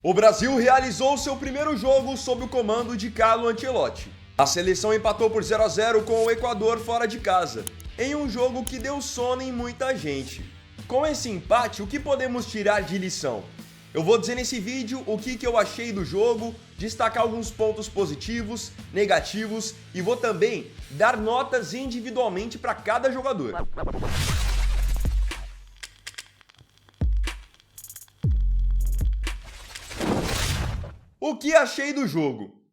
O Brasil realizou seu primeiro jogo sob o comando de Carlo Ancelotti. A seleção empatou por 0 a 0 com o Equador fora de casa, em um jogo que deu sono em muita gente. Com esse empate, o que podemos tirar de lição? Eu vou dizer nesse vídeo o que eu achei do jogo, destacar alguns pontos positivos, negativos e vou também dar notas individualmente para cada jogador. O que achei do jogo?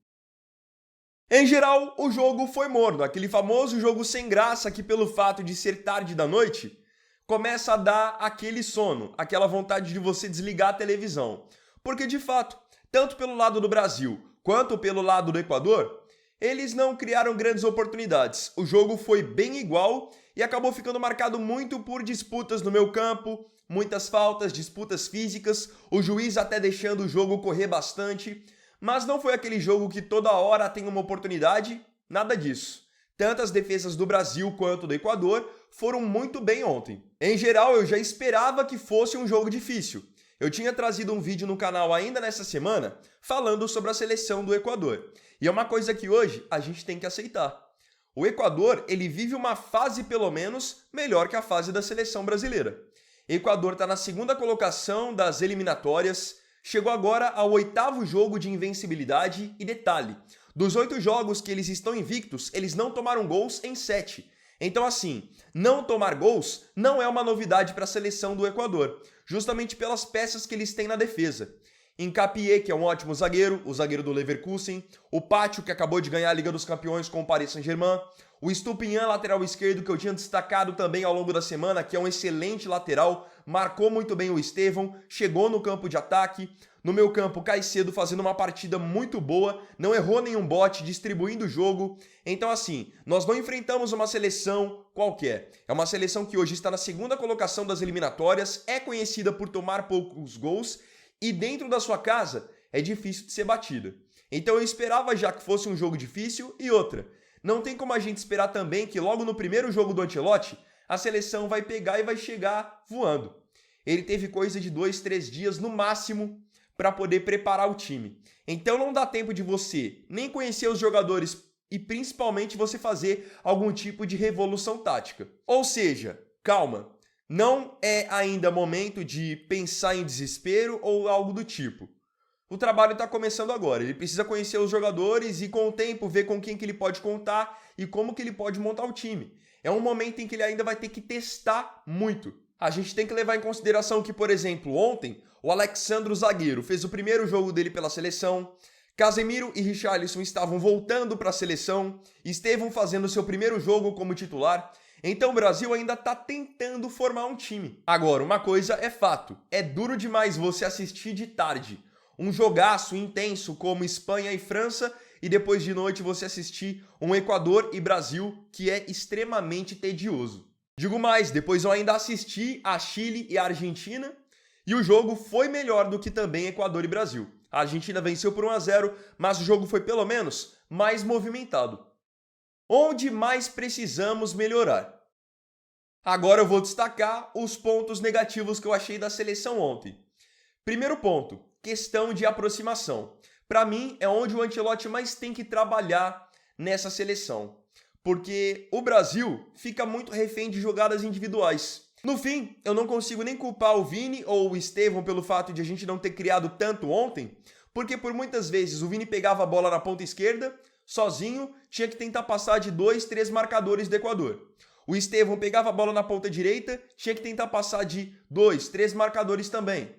Em geral, o jogo foi morno, aquele famoso jogo sem graça que, pelo fato de ser tarde da noite, começa a dar aquele sono, aquela vontade de você desligar a televisão. Porque, de fato, tanto pelo lado do Brasil quanto pelo lado do Equador, eles não criaram grandes oportunidades. O jogo foi bem igual e acabou ficando marcado muito por disputas no meio campo, muitas faltas, disputas físicas, o juiz até deixando o jogo correr bastante, mas não foi aquele jogo que toda hora tem uma oportunidade, nada disso. Tanto as defesas do Brasil quanto do Equador foram muito bem ontem. Em geral, eu já esperava que fosse um jogo difícil. Eu tinha trazido um vídeo no canal ainda nessa semana falando sobre a seleção do Equador. E é uma coisa que hoje a gente tem que aceitar. O Equador, ele vive uma fase pelo menos melhor que a fase da seleção brasileira. O Equador está na segunda colocação das eliminatórias, chegou agora ao 8º jogo de invencibilidade e detalhe, dos 8 jogos que eles estão invictos, eles não tomaram gols em 7. Então assim, não tomar gols não é uma novidade para a seleção do Equador, justamente pelas peças que eles têm na defesa. Nkapie, que é um ótimo zagueiro, o zagueiro do Leverkusen, o Pátio, que acabou de ganhar a Liga dos Campeões com o Paris Saint-Germain, o Estupiñán, lateral esquerdo, que eu tinha destacado também ao longo da semana, que é um excelente lateral, marcou muito bem o Estevão, chegou no campo de ataque. No meu campo, Caicedo fazendo uma partida muito boa, não errou nenhum bote, distribuindo o jogo. Então assim, nós não enfrentamos uma seleção qualquer. É uma seleção que hoje está na segunda colocação das eliminatórias, é conhecida por tomar poucos gols e dentro da sua casa é difícil de ser batida. Então eu esperava já que fosse um jogo difícil e outra. Não tem como a gente esperar também que logo no primeiro jogo do Ancelotti, a seleção vai pegar e vai chegar voando. Ele teve coisa de 2, 3 dias no máximo para poder preparar o time. Então não dá tempo de você nem conhecer os jogadores e principalmente você fazer algum tipo de revolução tática. Ou seja, calma, não é ainda momento de pensar em desespero ou algo do tipo. O trabalho está começando agora, ele precisa conhecer os jogadores e com o tempo ver com quem que ele pode contar e como que ele pode montar o time. É um momento em que ele ainda vai ter que testar muito. A gente tem que levar em consideração que, por exemplo, ontem, o Alex Sandro, zagueiro, fez o primeiro jogo dele pela seleção, Casemiro e Richarlison estavam voltando para a seleção, Estevão fazendo seu primeiro jogo como titular, então o Brasil ainda está tentando formar um time. Agora, uma coisa é fato, é duro demais você assistir de tarde um jogaço intenso como Espanha e França e depois de noite você assistir um Equador e Brasil que é extremamente tedioso. Digo mais, depois eu ainda assisti a Chile e a Argentina e o jogo foi melhor do que também Equador e Brasil. A Argentina venceu por 1 a 0, mas o jogo foi pelo menos mais movimentado. Onde mais precisamos melhorar? Agora eu vou destacar os pontos negativos que eu achei da seleção ontem. Primeiro ponto, questão de aproximação. Para mim, é onde o Ancelotti mais tem que trabalhar nessa seleção. Porque o Brasil fica muito refém de jogadas individuais. No fim, eu não consigo nem culpar o Vini ou o Estevão pelo fato de a gente não ter criado tanto ontem, porque por muitas vezes o Vini pegava a bola na ponta esquerda, sozinho, tinha que tentar passar de 2, 3 marcadores do Equador. O Estevão pegava a bola na ponta direita, tinha que tentar passar de 2, 3 marcadores também.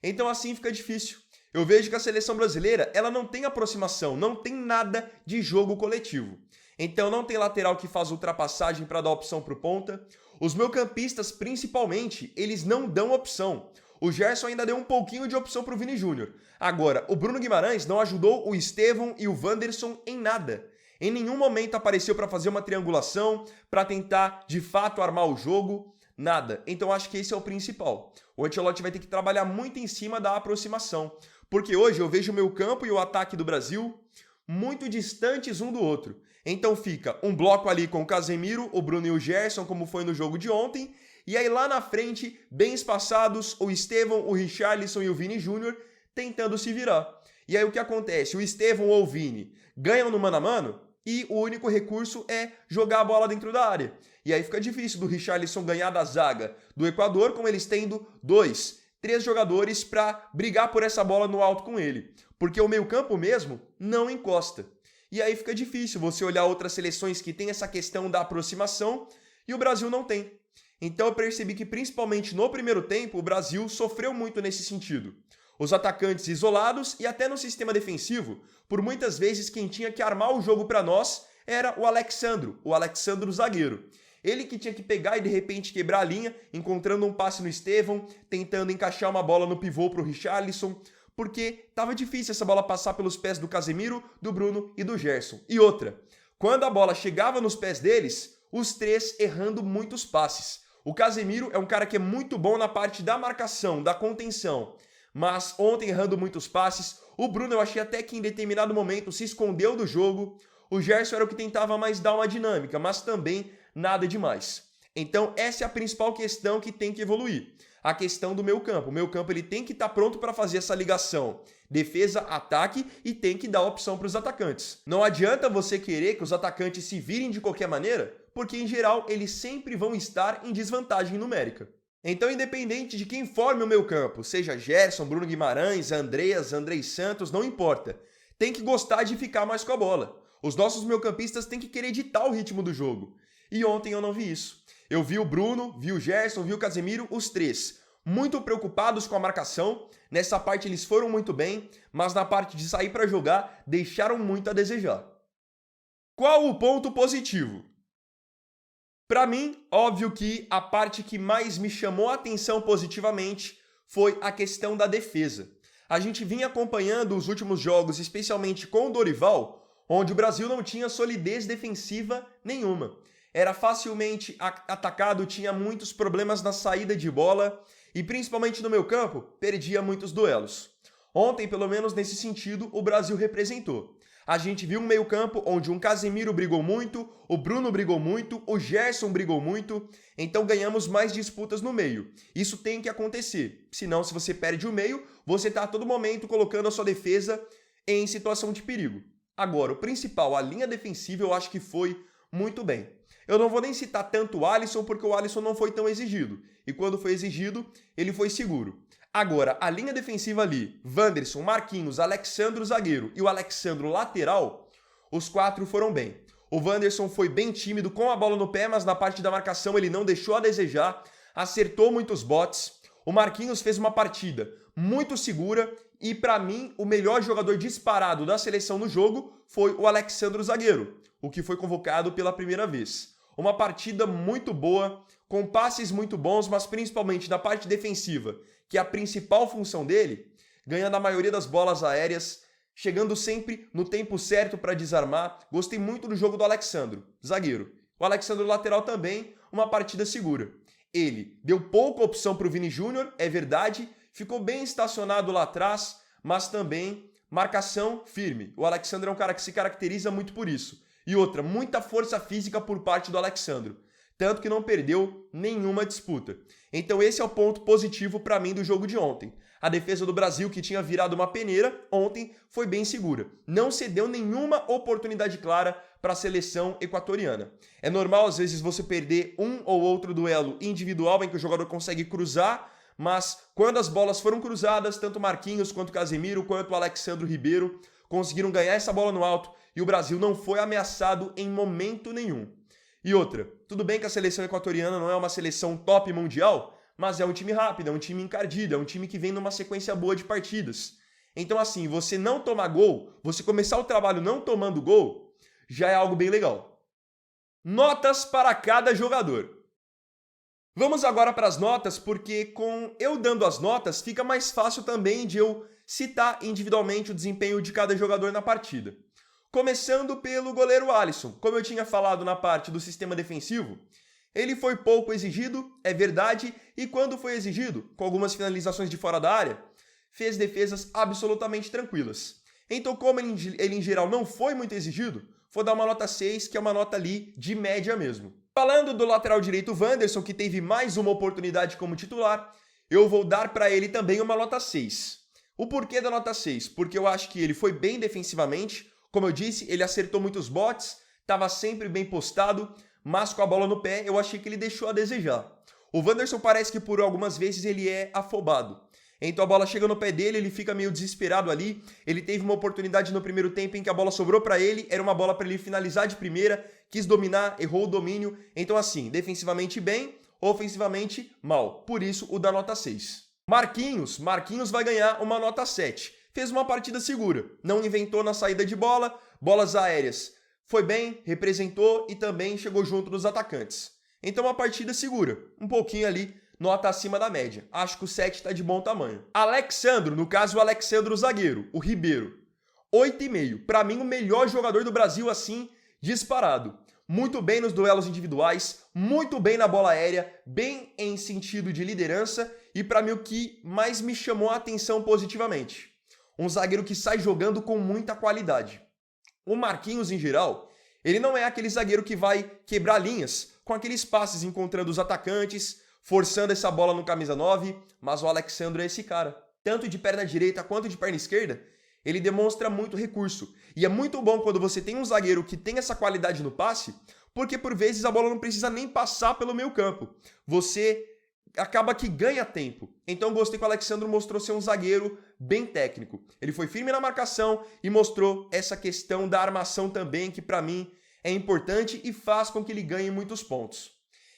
Então assim fica difícil. Eu vejo que a seleção brasileira, ela não tem aproximação, não tem nada de jogo coletivo. Então não tem lateral que faz ultrapassagem para dar opção para o ponta. Os meio-campistas, principalmente, eles não dão opção. O Gerson ainda deu um pouquinho de opção para o Vini Júnior. Agora, o Bruno Guimarães não ajudou o Estevão e o Wanderson em nada. Em nenhum momento apareceu para fazer uma triangulação, para tentar de fato armar o jogo. Nada. Então acho que esse é o principal. O Ancelotti vai ter que trabalhar muito em cima da aproximação. Porque hoje eu vejo o meio campo e o ataque do Brasil muito distantes um do outro. Então fica um bloco ali com o Casemiro, o Bruno e o Gerson, como foi no jogo de ontem. E aí lá na frente, bem espaçados, o Estevão, o Richarlison e o Vini Júnior tentando se virar. E aí o que acontece? O Estevão ou o Vini ganham no mano a mano e o único recurso é jogar a bola dentro da área. E aí fica difícil do Richarlison ganhar da zaga do Equador, com eles tendo 2, 3 jogadores para brigar por essa bola no alto com ele. Porque o meio-campo mesmo não encosta. E aí fica difícil você olhar outras seleções que tem essa questão da aproximação e o Brasil não tem. Então eu percebi que principalmente no primeiro tempo o Brasil sofreu muito nesse sentido. Os atacantes isolados e até no sistema defensivo, por muitas vezes quem tinha que armar o jogo para nós era o Alexandro zagueiro. Ele que tinha que pegar e de repente quebrar a linha, encontrando um passe no Estevão, tentando encaixar uma bola no pivô para o Richarlison, porque estava difícil essa bola passar pelos pés do Casemiro, do Bruno e do Gerson. E outra, quando a bola chegava nos pés deles, os 3 errando muitos passes. O Casemiro é um cara que é muito bom na parte da marcação, da contenção, mas ontem errando muitos passes. O Bruno eu achei até que em determinado momento se escondeu do jogo. O Gerson era o que tentava mais dar uma dinâmica, mas também nada demais. Então essa é a principal questão que tem que evoluir. A questão do meio campo. O meio campo ele tem que estar pronto para fazer essa ligação defesa-ataque e tem que dar opção para os atacantes. Não adianta você querer que os atacantes se virem de qualquer maneira, porque em geral eles sempre vão estar em desvantagem numérica. Então, independente de quem forme o meio campo, seja Gerson, Bruno Guimarães, Andreas, Andrei Santos, não importa. Tem que gostar de ficar mais com a bola. Os nossos meio-campistas têm que querer ditar o ritmo do jogo. E ontem eu não vi isso. Eu vi o Bruno, vi o Gerson, vi o Casemiro, os 3, muito preocupados com a marcação. Nessa parte eles foram muito bem, mas na parte de sair para jogar, deixaram muito a desejar. Qual o ponto positivo? Para mim, óbvio que a parte que mais me chamou a atenção positivamente foi a questão da defesa. A gente vinha acompanhando os últimos jogos, especialmente com o Dorival, onde o Brasil não tinha solidez defensiva nenhuma. Era facilmente atacado, tinha muitos problemas na saída de bola e principalmente no meio campo, perdia muitos duelos. Ontem, pelo menos nesse sentido, o Brasil representou. A gente viu um meio campo onde um Casemiro brigou muito, o Bruno brigou muito, o Gerson brigou muito, então ganhamos mais disputas no meio. Isso tem que acontecer, senão se você perde o meio, você está a todo momento colocando a sua defesa em situação de perigo. Agora, o principal, a linha defensiva, eu acho que foi muito bem. Eu não vou nem citar tanto o Alisson, porque o Alisson não foi tão exigido. E quando foi exigido, ele foi seguro. Agora, a linha defensiva ali, Wanderson, Marquinhos, Alexandro zagueiro e o Alexandro lateral, os 4 foram bem. O Wanderson foi bem tímido com a bola no pé, mas na parte da marcação ele não deixou a desejar, acertou muitos botes. O Marquinhos fez uma partida muito segura e, para mim, o melhor jogador disparado da seleção no jogo foi o Alexandro zagueiro, o que foi convocado pela primeira vez. Uma partida muito boa, com passes muito bons, mas principalmente na parte defensiva, que é a principal função dele, ganhando a maioria das bolas aéreas, chegando sempre no tempo certo para desarmar. Gostei muito do jogo do Alexandro, zagueiro. O Alexandro lateral também, uma partida segura. Ele deu pouca opção para o Vini Júnior, é verdade, ficou bem estacionado lá atrás, mas também marcação firme. O Alexandro é um cara que se caracteriza muito por isso. E outra, muita força física por parte do Alexandro. Tanto que não perdeu nenhuma disputa. Então esse é o ponto positivo para mim do jogo de ontem. A defesa do Brasil, que tinha virado uma peneira, ontem foi bem segura. Não cedeu nenhuma oportunidade clara para a seleção equatoriana. É normal às vezes você perder um ou outro duelo individual em que o jogador consegue cruzar, mas quando as bolas foram cruzadas, tanto Marquinhos quanto Casemiro, quanto Alexandro Ribeiro conseguiram ganhar essa bola no alto e o Brasil não foi ameaçado em momento nenhum. E outra, tudo bem que a seleção equatoriana não é uma seleção top mundial, mas é um time rápido, é um time encardido, é um time que vem numa sequência boa de partidas. Então assim, você não tomar gol, você começar o trabalho não tomando gol, já é algo bem legal. Notas para cada jogador. Vamos agora para as notas, porque com eu dando as notas, fica mais fácil também de eu citar individualmente o desempenho de cada jogador na partida. Começando pelo goleiro Alisson. Como eu tinha falado na parte do sistema defensivo, ele foi pouco exigido, é verdade, e quando foi exigido, com algumas finalizações de fora da área, fez defesas absolutamente tranquilas. Então, como ele em geral não foi muito exigido, vou dar uma nota 6, que é uma nota ali de média mesmo. Falando do lateral direito Wanderson, que teve mais uma oportunidade como titular, eu vou dar para ele também uma nota 6. O porquê da nota 6? Porque eu acho que ele foi bem defensivamente, como eu disse, ele acertou muitos botes, estava sempre bem postado, mas com a bola no pé eu achei que ele deixou a desejar. O Wanderson parece que por algumas vezes ele é afobado. Então a bola chega no pé dele, ele fica meio desesperado ali. Ele teve uma oportunidade no primeiro tempo em que a bola sobrou para ele, era uma bola para ele finalizar de primeira, quis dominar, errou o domínio. Então assim, defensivamente bem, ofensivamente mal. Por isso o da nota 6. Marquinhos vai ganhar uma nota 7. Fez uma partida segura, não inventou na saída de bola, bolas aéreas. Foi bem, representou e também chegou junto dos atacantes. Então uma partida segura, um pouquinho ali, nota acima da média. Acho que o 7 está de bom tamanho. Alexandro, no caso o Alexandro zagueiro, o Ribeiro. 8,5. Para mim o melhor jogador do Brasil assim, disparado. Muito bem nos duelos individuais, muito bem na bola aérea, bem em sentido de liderança e para mim o que mais me chamou a atenção positivamente. Um zagueiro que sai jogando com muita qualidade. O Marquinhos, em geral, ele não é aquele zagueiro que vai quebrar linhas com aqueles passes encontrando os atacantes, forçando essa bola no camisa 9, mas o Alexandro é esse cara. Tanto de perna direita quanto de perna esquerda, ele demonstra muito recurso. E é muito bom quando você tem um zagueiro que tem essa qualidade no passe, porque por vezes a bola não precisa nem passar pelo meio campo. Você acaba que ganha tempo. Então gostei que o Alexandro mostrou ser um zagueiro bem técnico. Ele foi firme na marcação e mostrou essa questão da armação também, que para mim é importante e faz com que ele ganhe muitos pontos.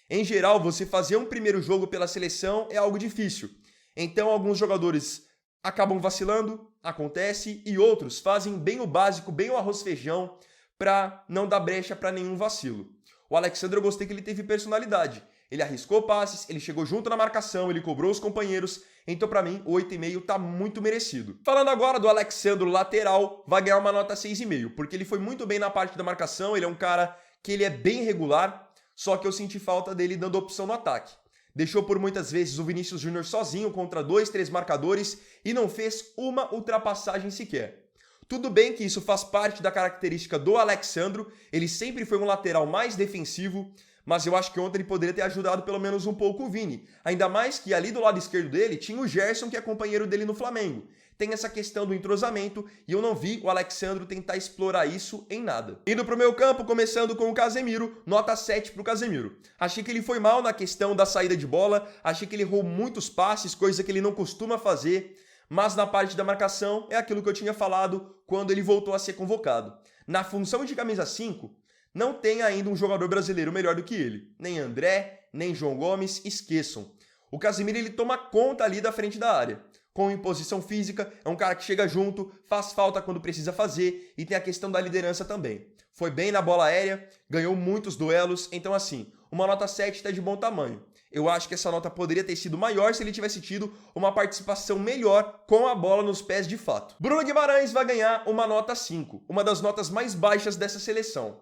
Em geral, você fazer um primeiro jogo pela seleção é algo difícil. Então alguns jogadores acabam vacilando, acontece, e outros fazem bem o básico, bem o arroz-feijão, para não dar brecha para nenhum vacilo. O Alexandre eu gostei que ele teve personalidade. Ele arriscou passes, ele chegou junto na marcação, ele cobrou os companheiros. Então, para mim, o 8,5 tá muito merecido. Falando agora do Alexandro lateral, vai ganhar uma nota 6,5, porque ele foi muito bem na parte da marcação, ele é um cara que ele é bem regular, só que eu senti falta dele dando opção no ataque. Deixou por muitas vezes o Vinícius Júnior sozinho contra 2, 3 marcadores e não fez uma ultrapassagem sequer. Tudo bem que isso faz parte da característica do Alexandro, ele sempre foi um lateral mais defensivo, mas eu acho que ontem ele poderia ter ajudado pelo menos um pouco o Vini. Ainda mais que ali do lado esquerdo dele tinha o Gerson, que é companheiro dele no Flamengo. Tem essa questão do entrosamento e eu não vi o Alexandro tentar explorar isso em nada. Indo pro meu campo, começando com o Casemiro, nota 7 pro Casemiro. Achei que ele foi mal na questão da saída de bola, achei que ele errou muitos passes, coisa que ele não costuma fazer, mas na parte da marcação é aquilo que eu tinha falado quando ele voltou a ser convocado. Na função de camisa 5, não tem ainda um jogador brasileiro melhor do que ele. Nem André, nem João Gomes, esqueçam. O Casemiro ele toma conta ali da frente da área. Com imposição física, é um cara que chega junto, faz falta quando precisa fazer e tem a questão da liderança também. Foi bem na bola aérea, ganhou muitos duelos, então assim, uma nota 7 está de bom tamanho. Eu acho que essa nota poderia ter sido maior se ele tivesse tido uma participação melhor com a bola nos pés de fato. Bruno Guimarães vai ganhar uma nota 5, uma das notas mais baixas dessa seleção.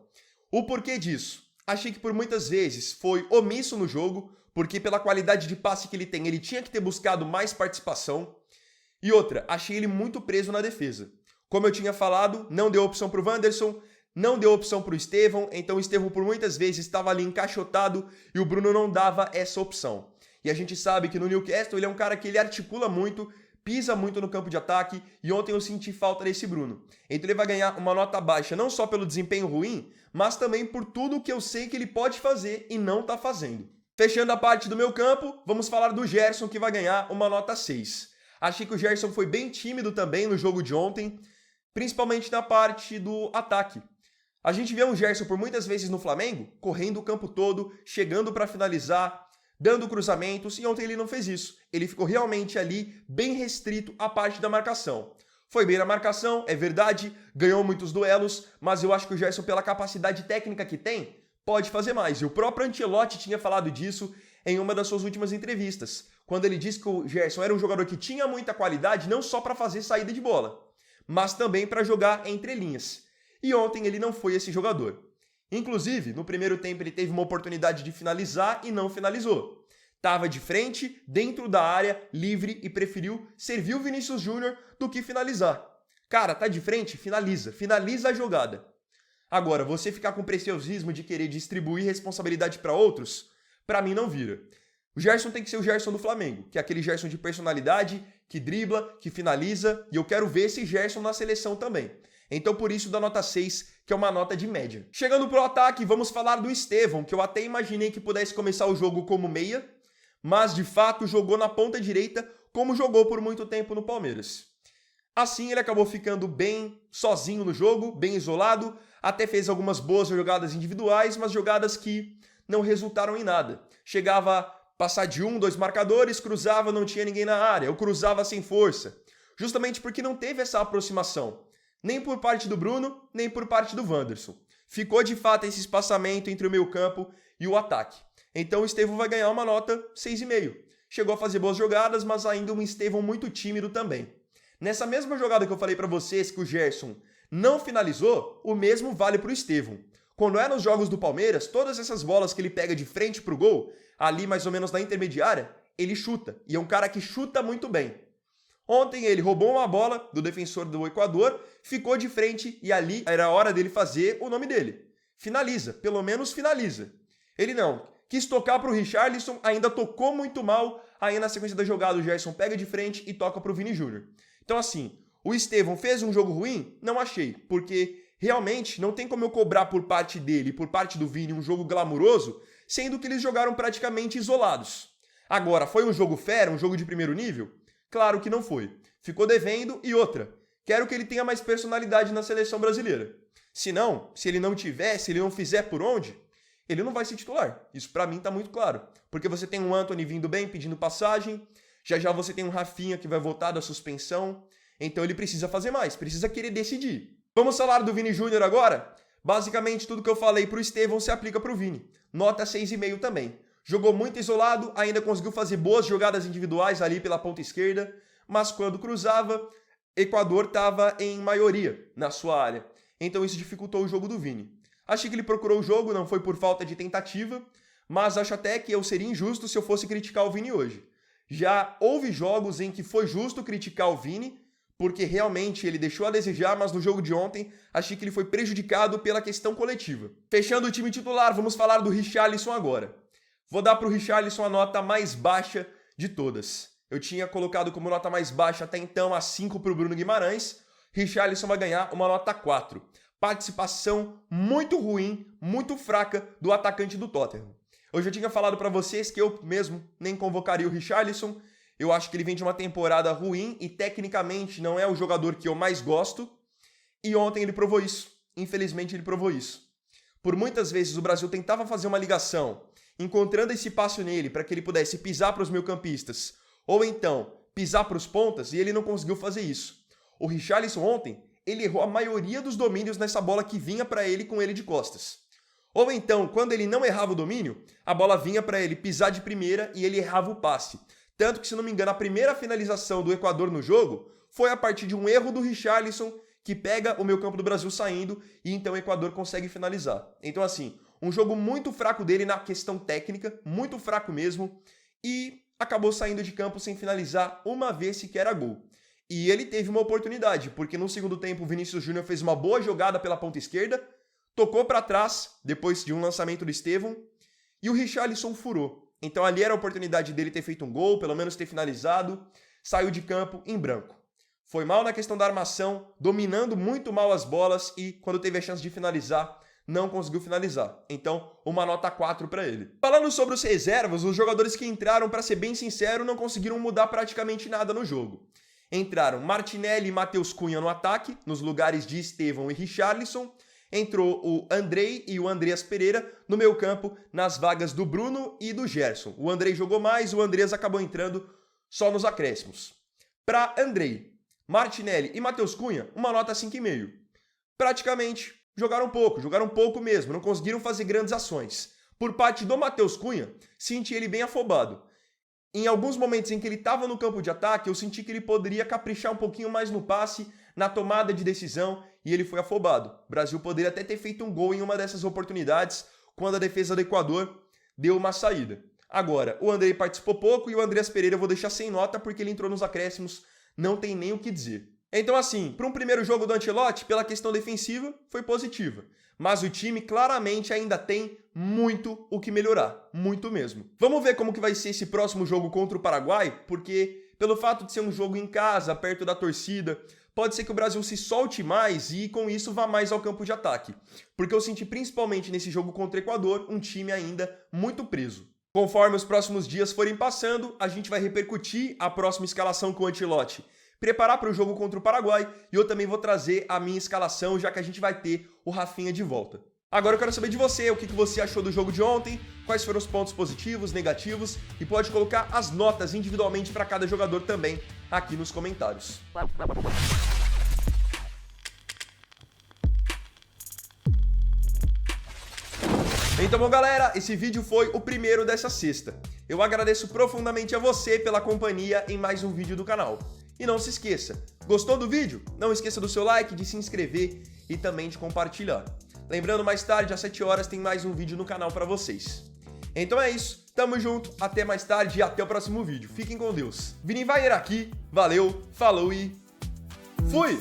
O porquê disso? Achei que por muitas vezes foi omisso no jogo, porque pela qualidade de passe que ele tem, ele tinha que ter buscado mais participação. E outra, achei ele muito preso na defesa. Como eu tinha falado, não deu opção para o Wanderson, não deu opção para o Estevão, então o Estevão por muitas vezes estava ali encaixotado e o Bruno não dava essa opção. E a gente sabe que no Newcastle ele é um cara que ele articula muito, pisa muito no campo de ataque e ontem eu senti falta desse Bruno. Então ele vai ganhar uma nota baixa não só pelo desempenho ruim, mas também por tudo que eu sei que ele pode fazer e não está fazendo. Fechando a parte do meu campo, vamos falar do Gerson que vai ganhar uma nota 6. Achei que o Gerson foi bem tímido também no jogo de ontem, principalmente na parte do ataque. A gente vê um Gerson por muitas vezes no Flamengo, correndo o campo todo, chegando para finalizar, dando cruzamentos, e ontem ele não fez isso. Ele ficou realmente ali bem restrito à parte da marcação. Foi bem na marcação, é verdade, ganhou muitos duelos, mas eu acho que o Gerson, pela capacidade técnica que tem, pode fazer mais. E o próprio Ancelotti tinha falado disso em uma das suas últimas entrevistas, quando ele disse que o Gerson era um jogador que tinha muita qualidade, não só para fazer saída de bola, mas também para jogar entre linhas. E ontem ele não foi esse jogador. Inclusive, no primeiro tempo ele teve uma oportunidade de finalizar e não finalizou. Estava de frente, dentro da área, livre e preferiu servir o Vinícius Júnior do que finalizar. Cara, tá de frente? Finaliza. Finaliza a jogada. Agora, você ficar com preciosismo de querer distribuir responsabilidade para outros, para mim não vira. O Gerson tem que ser o Gerson do Flamengo, que é aquele Gerson de personalidade, que dribla, que finaliza, e eu quero ver esse Gerson na seleção também. Então por isso dá nota 6, que é uma nota de média. Chegando pro ataque, vamos falar do Estevão, que eu até imaginei que pudesse começar o jogo como meia, mas de fato jogou na ponta direita, como jogou por muito tempo no Palmeiras. Assim ele acabou ficando bem sozinho no jogo, bem isolado, até fez algumas boas jogadas individuais, mas jogadas que não resultaram em nada. Chegava a passar de 1, 2 marcadores, cruzava, não tinha ninguém na área, ou cruzava sem força. Justamente porque não teve essa aproximação, nem por parte do Bruno, nem por parte do Wanderson. Ficou de fato esse espaçamento entre o meio-campo e o ataque. Então o Estevão vai ganhar uma nota 6,5. Chegou a fazer boas jogadas, mas ainda um Estevão muito tímido também. Nessa mesma jogada que eu falei para vocês que o Gerson não finalizou, o mesmo vale para o Estevão. Quando é nos jogos do Palmeiras, todas essas bolas que ele pega de frente pro gol, ali mais ou menos na intermediária, ele chuta. E é um cara que chuta muito bem. Ontem ele roubou uma bola do defensor do Equador, ficou de frente e ali era a hora dele fazer o nome dele. Finaliza, pelo menos finaliza. Ele não, quis tocar para o Richarlison, ainda tocou muito mal, aí na sequência da jogada o Gerson pega de frente e toca para o Vini Júnior. Então assim, o Estevão fez um jogo ruim? Não achei, porque realmente não tem como eu cobrar por parte dele e por parte do Vini um jogo glamuroso, sendo que eles jogaram praticamente isolados. Agora, foi um jogo fera, um jogo de primeiro nível? Claro que não foi. Ficou devendo e outra. Quero que ele tenha mais personalidade na seleção brasileira. Se não, se ele não tiver, se ele não fizer por onde, ele não vai ser titular. Isso pra mim tá muito claro. Porque você tem um Antony vindo bem, pedindo passagem. Já já você tem um Rafinha que vai voltar da suspensão. Então ele precisa fazer mais, precisa querer decidir. Vamos falar do Vini Júnior agora? Basicamente tudo que eu falei pro Estevão se aplica pro Vini. Nota 6,5 também. Jogou muito isolado, ainda conseguiu fazer boas jogadas individuais ali pela ponta esquerda, mas quando cruzava, Equador estava em maioria na sua área. Então isso dificultou o jogo do Vini. Achei que ele procurou o jogo, não foi por falta de tentativa, mas acho até que eu seria injusto se eu fosse criticar o Vini hoje. Já houve jogos em que foi justo criticar o Vini, porque realmente ele deixou a desejar, mas no jogo de ontem achei que ele foi prejudicado pela questão coletiva. Fechando o time titular, vamos falar do Richarlison agora. Vou dar para o Richarlison a nota mais baixa de todas. Eu tinha colocado como nota mais baixa até então a 5 para o Bruno Guimarães. Richarlison vai ganhar uma nota 4. Participação muito ruim, muito fraca do atacante do Tottenham. Eu já tinha falado para vocês que eu mesmo nem convocaria o Richarlison. Eu acho que ele vem de uma temporada ruim e tecnicamente não é o jogador que eu mais gosto. E ontem ele provou isso. Infelizmente ele provou isso. Por muitas vezes o Brasil tentava fazer uma ligação, encontrando esse passe nele para que ele pudesse pisar para os meio-campistas, ou então pisar para os pontas, e ele não conseguiu fazer isso. O Richarlison ontem, ele errou a maioria dos domínios nessa bola que vinha para ele com ele de costas. Ou então, quando ele não errava o domínio, a bola vinha para ele pisar de primeira e ele errava o passe. Tanto que, se não me engano, a primeira finalização do Equador no jogo foi a partir de um erro do Richarlison que pega o meio-campo do Brasil saindo e então o Equador consegue finalizar. Então assim, um jogo muito fraco dele na questão técnica, muito fraco mesmo, e acabou saindo de campo sem finalizar uma vez sequer a gol. E ele teve uma oportunidade, porque no segundo tempo o Vinícius Júnior fez uma boa jogada pela ponta esquerda, tocou para trás, depois de um lançamento do Estevão, e o Richarlison furou. Então ali era a oportunidade dele ter feito um gol, pelo menos ter finalizado, saiu de campo em branco. Foi mal na questão da armação, dominando muito mal as bolas e quando teve a chance de finalizar, não conseguiu finalizar. Então, uma nota 4 para ele. Falando sobre os reservas, os jogadores que entraram, para ser bem sincero, não conseguiram mudar praticamente nada no jogo. Entraram Martinelli e Matheus Cunha no ataque, nos lugares de Estevão e Richarlison. Entrou o Andrei e o Andreas Pereira no meio campo, nas vagas do Bruno e do Gerson. O Andrei jogou mais, o Andreas acabou entrando só nos acréscimos. Para Andrei, Martinelli e Matheus Cunha, uma nota 5,5. Praticamente jogaram pouco mesmo, não conseguiram fazer grandes ações. Por parte do Matheus Cunha, senti ele bem afobado. Em alguns momentos em que ele estava no campo de ataque, eu senti que ele poderia caprichar um pouquinho mais no passe, na tomada de decisão, e ele foi afobado. O Brasil poderia até ter feito um gol em uma dessas oportunidades, quando a defesa do Equador deu uma saída. Agora, o Andrei participou pouco e o Andreas Pereira eu vou deixar sem nota porque ele entrou nos acréscimos, não tem nem o que dizer. Então assim, para um primeiro jogo do Ancelotti, pela questão defensiva, foi positiva. Mas o time claramente ainda tem muito o que melhorar, muito mesmo. Vamos ver como que vai ser esse próximo jogo contra o Paraguai, porque pelo fato de ser um jogo em casa, perto da torcida, pode ser que o Brasil se solte mais e com isso vá mais ao campo de ataque. Porque eu senti principalmente nesse jogo contra o Equador um time ainda muito preso. Conforme os próximos dias forem passando, a gente vai repercutir a próxima escalação com o Ancelotti, preparar para o jogo contra o Paraguai e eu também vou trazer a minha escalação, já que a gente vai ter o Rafinha de volta. Agora eu quero saber de você, o que você achou do jogo de ontem, quais foram os pontos positivos, negativos e pode colocar as notas individualmente para cada jogador também aqui nos comentários. Então, bom, galera, esse vídeo foi o primeiro dessa sexta. Eu agradeço profundamente a você pela companhia em mais um vídeo do canal. E não se esqueça, gostou do vídeo? Não esqueça do seu like, de se inscrever e também de compartilhar. Lembrando, mais tarde, às 7 horas, tem mais um vídeo no canal para vocês. Então é isso, tamo junto, até mais tarde e até o próximo vídeo. Fiquem com Deus. Vini Vayer aqui, valeu, falou e fui!